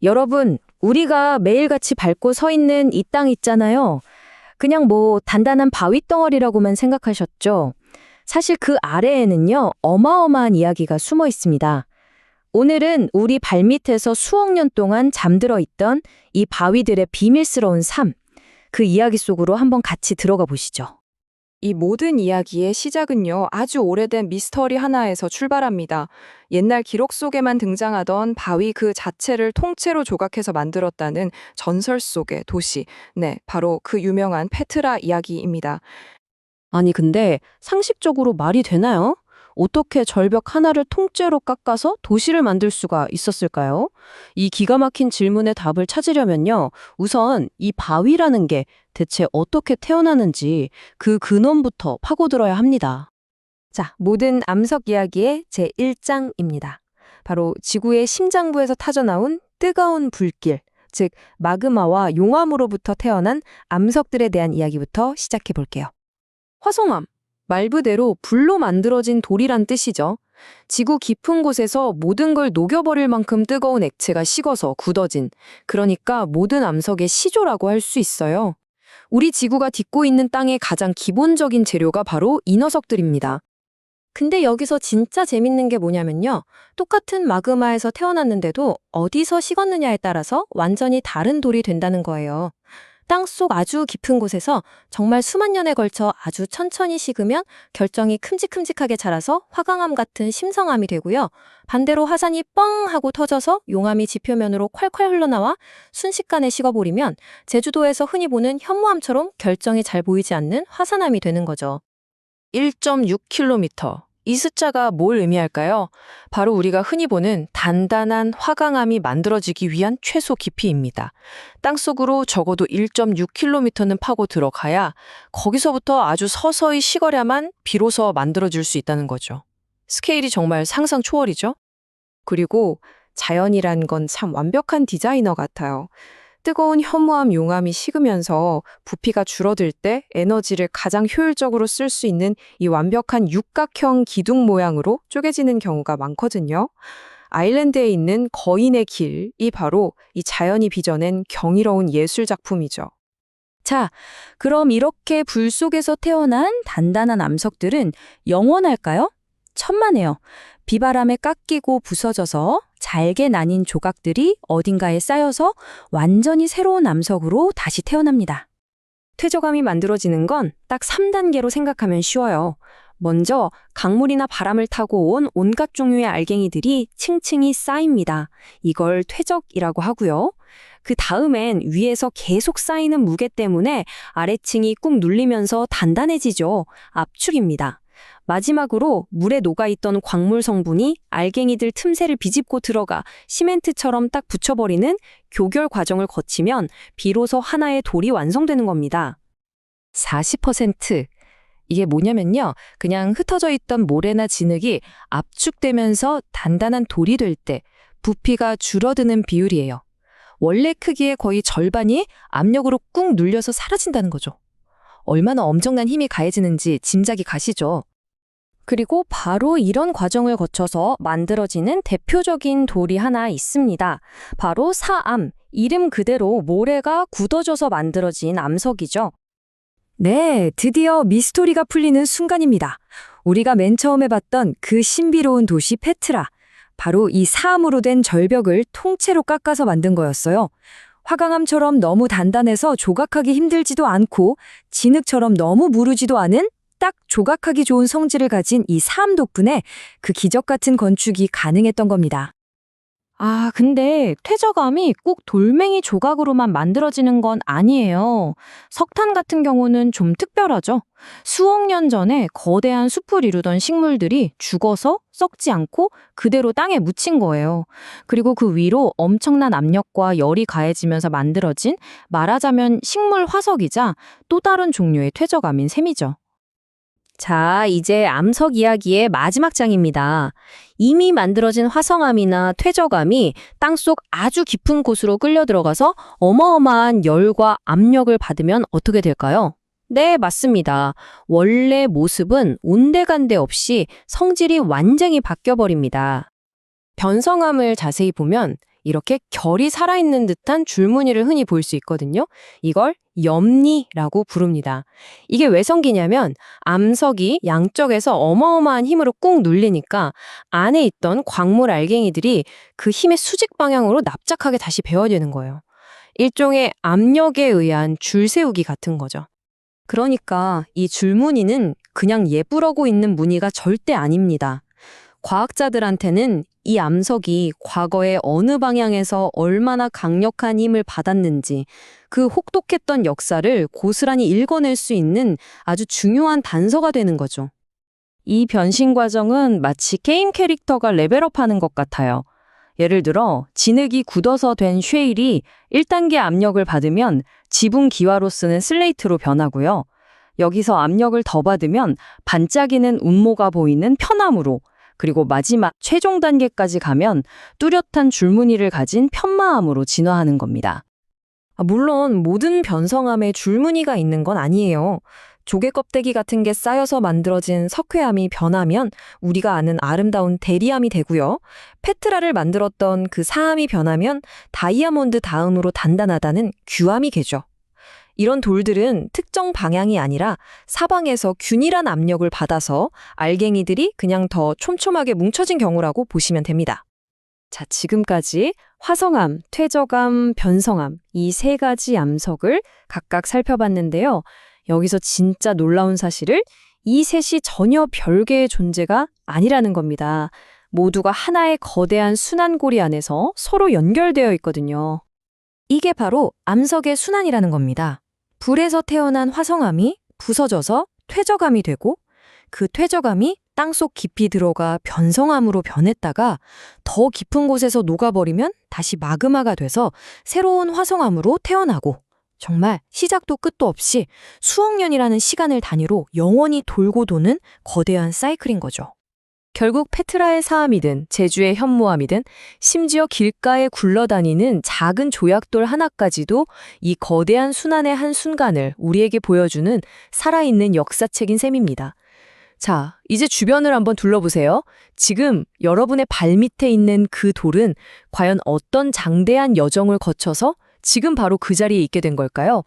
여러분, 우리가 매일같이 밟고 서 있는 이 땅 있잖아요. 그냥 뭐 단단한 바위 덩어리라고만 생각하셨죠? 사실 그 아래에는요, 어마어마한 이야기가 숨어 있습니다. 오늘은 우리 발밑에서 수억 년 동안 잠들어 있던 이 바위들의 비밀스러운 삶, 그 이야기 속으로 한번 같이 들어가 보시죠. 이 모든 이야기의 시작은요, 아주 오래된 미스터리 하나에서 출발합니다. 옛날 기록 속에만 등장하던 바위 그 자체를 통째로 조각해서 만들었다는 전설 속의 도시. 네, 바로 그 유명한 페트라 이야기입니다. 아니, 근데 상식적으로 말이 되나요? 어떻게 절벽 하나를 통째로 깎아서 도시를 만들 수가 있었을까요? 이 기가 막힌 질문의 답을 찾으려면요. 우선 이 바위라는 게 대체 어떻게 태어나는지 그 근원부터 파고들어야 합니다. 자, 모든 암석 이야기의 제1장입니다. 바로 지구의 심장부에서 타져나온 뜨거운 불길, 즉 마그마와 용암으로부터 태어난 암석들에 대한 이야기부터 시작해 볼게요. 화성암, 말 그대로 불로 만들어진 돌이란 뜻이죠. 지구 깊은 곳에서 모든 걸 녹여버릴 만큼 뜨거운 액체가 식어서 굳어진, 그러니까 모든 암석의 시조라고 할 수 있어요. 우리 지구가 딛고 있는 땅의 가장 기본적인 재료가 바로 이 녀석들입니다. 근데 여기서 진짜 재밌는 게 뭐냐면요. 똑같은 마그마에서 태어났는데도 어디서 식었느냐에 따라서 완전히 다른 돌이 된다는 거예요. 땅속 아주 깊은 곳에서 정말 수만 년에 걸쳐 아주 천천히 식으면 결정이 큼직큼직하게 자라서 화강암 같은 심성암이 되고요. 반대로 화산이 뻥 하고 터져서 용암이 지표면으로 콸콸 흘러나와 순식간에 식어버리면 제주도에서 흔히 보는 현무암처럼 결정이 잘 보이지 않는 화산암이 되는 거죠. 1.6km. 이 숫자가 뭘 의미할까요? 바로 우리가 흔히 보는 단단한 화강암이 만들어지기 위한 최소 깊이입니다. 땅속으로 적어도 1.6km는 파고 들어가야 거기서부터 아주 서서히 식어야만 비로소 만들어질 수 있다는 거죠. 스케일이 정말 상상 초월이죠? 그리고 자연이란 건 참 완벽한 디자이너 같아요. 뜨거운 현무암 용암이 식으면서 부피가 줄어들 때 에너지를 가장 효율적으로 쓸 수 있는 이 완벽한 육각형 기둥 모양으로 쪼개지는 경우가 많거든요. 아일랜드에 있는 거인의 길이 바로 이 자연이 빚어낸 경이로운 예술 작품이죠. 자, 그럼 이렇게 불 속에서 태어난 단단한 암석들은 영원할까요? 천만에요. 비바람에 깎이고 부서져서 잘게 나뉜 조각들이 어딘가에 쌓여서 완전히 새로운 암석으로 다시 태어납니다. 퇴적암이 만들어지는 건 딱 3단계로 생각하면 쉬워요. 먼저 강물이나 바람을 타고 온 온갖 종류의 알갱이들이 층층이 쌓입니다. 이걸 퇴적이라고 하고요. 그 다음엔 위에서 계속 쌓이는 무게 때문에 아래층이 꾹 눌리면서 단단해지죠. 압축입니다. 마지막으로 물에 녹아있던 광물 성분이 알갱이들 틈새를 비집고 들어가 시멘트처럼 딱 붙여버리는 교결 과정을 거치면 비로소 하나의 돌이 완성되는 겁니다. 40%. 이게 뭐냐면요. 그냥 흩어져 있던 모래나 진흙이 압축되면서 단단한 돌이 될 때 부피가 줄어드는 비율이에요. 원래 크기의 거의 절반이 압력으로 꾹 눌려서 사라진다는 거죠. 얼마나 엄청난 힘이 가해지는지 짐작이 가시죠? 그리고 바로 이런 과정을 거쳐서 만들어지는 대표적인 돌이 하나 있습니다. 바로 사암, 이름 그대로 모래가 굳어져서 만들어진 암석이죠. 네, 드디어 미스터리가 풀리는 순간입니다. 우리가 맨 처음에 봤던 그 신비로운 도시 페트라, 바로 이 사암으로 된 절벽을 통째로 깎아서 만든 거였어요. 화강암처럼 너무 단단해서 조각하기 힘들지도 않고 진흙처럼 너무 무르지도 않은 딱 조각하기 좋은 성질을 가진 이 사암 덕분에 그 기적 같은 건축이 가능했던 겁니다. 아, 근데 퇴적암이 꼭 돌멩이 조각으로만 만들어지는 건 아니에요. 석탄 같은 경우는 좀 특별하죠. 수억 년 전에 거대한 숲을 이루던 식물들이 죽어서 썩지 않고 그대로 땅에 묻힌 거예요. 그리고 그 위로 엄청난 압력과 열이 가해지면서 만들어진 말하자면 식물 화석이자 또 다른 종류의 퇴적암인 셈이죠. 자, 이제 암석 이야기의 마지막 장입니다. 이미 만들어진 화성암이나 퇴적암이 땅속 아주 깊은 곳으로 끌려 들어가서 어마어마한 열과 압력을 받으면 어떻게 될까요? 네, 맞습니다. 원래 모습은 온데간데 없이 성질이 완전히 바뀌어버립니다. 변성암을 자세히 보면 이렇게 결이 살아있는 듯한 줄무늬를 흔히 볼 수 있거든요. 이걸 염리라고 부릅니다. 이게 왜 생기냐면 암석이 양쪽에서 어마어마한 힘으로 꾹 눌리니까 안에 있던 광물 알갱이들이 그 힘의 수직 방향으로 납작하게 다시 베어지는 거예요. 일종의 압력에 의한 줄세우기 같은 거죠. 그러니까 이 줄무늬는 그냥 예쁘러고 있는 무늬가 절대 아닙니다. 과학자들한테는 이 암석이 과거에 어느 방향에서 얼마나 강력한 힘을 받았는지 그 혹독했던 역사를 고스란히 읽어낼 수 있는 아주 중요한 단서가 되는 거죠. 이 변신 과정은 마치 게임 캐릭터가 레벨업하는 것 같아요. 예를 들어 진흙이 굳어서 된 쉐일이 1단계 압력을 받으면 지붕 기와로 쓰는 슬레이트로 변하고요. 여기서 압력을 더 받으면 반짝이는 운모가 보이는 편암으로, 그리고 마지막 최종 단계까지 가면 뚜렷한 줄무늬를 가진 편마암으로 진화하는 겁니다. 물론 모든 변성암에 줄무늬가 있는 건 아니에요. 조개 껍데기 같은 게 쌓여서 만들어진 석회암이 변하면 우리가 아는 아름다운 대리암이 되고요. 페트라를 만들었던 그 사암이 변하면 다이아몬드 다음으로 단단하다는 규암이 되죠. 이런 돌들은 특정 방향이 아니라 사방에서 균일한 압력을 받아서 알갱이들이 그냥 더 촘촘하게 뭉쳐진 경우라고 보시면 됩니다. 자, 지금까지 화성암, 퇴적암, 변성암 이 세 가지 암석을 각각 살펴봤는데요. 여기서 진짜 놀라운 사실을 이 셋이 전혀 별개의 존재가 아니라는 겁니다. 모두가 하나의 거대한 순환고리 안에서 서로 연결되어 있거든요. 이게 바로 암석의 순환이라는 겁니다. 불에서 태어난 화성암이 부서져서 퇴적암이 되고 그 퇴적암이 땅속 깊이 들어가 변성암으로 변했다가 더 깊은 곳에서 녹아버리면 다시 마그마가 돼서 새로운 화성암으로 태어나고 정말 시작도 끝도 없이 수억 년이라는 시간을 단위로 영원히 돌고 도는 거대한 사이클인 거죠. 결국 페트라의 사암이든 제주의 현무암이든 심지어 길가에 굴러다니는 작은 조약돌 하나까지도 이 거대한 순환의 한 순간을 우리에게 보여주는 살아있는 역사책인 셈입니다. 자, 이제 주변을 한번 둘러보세요. 지금 여러분의 발밑에 있는 그 돌은 과연 어떤 장대한 여정을 거쳐서 지금 바로 그 자리에 있게 된 걸까요?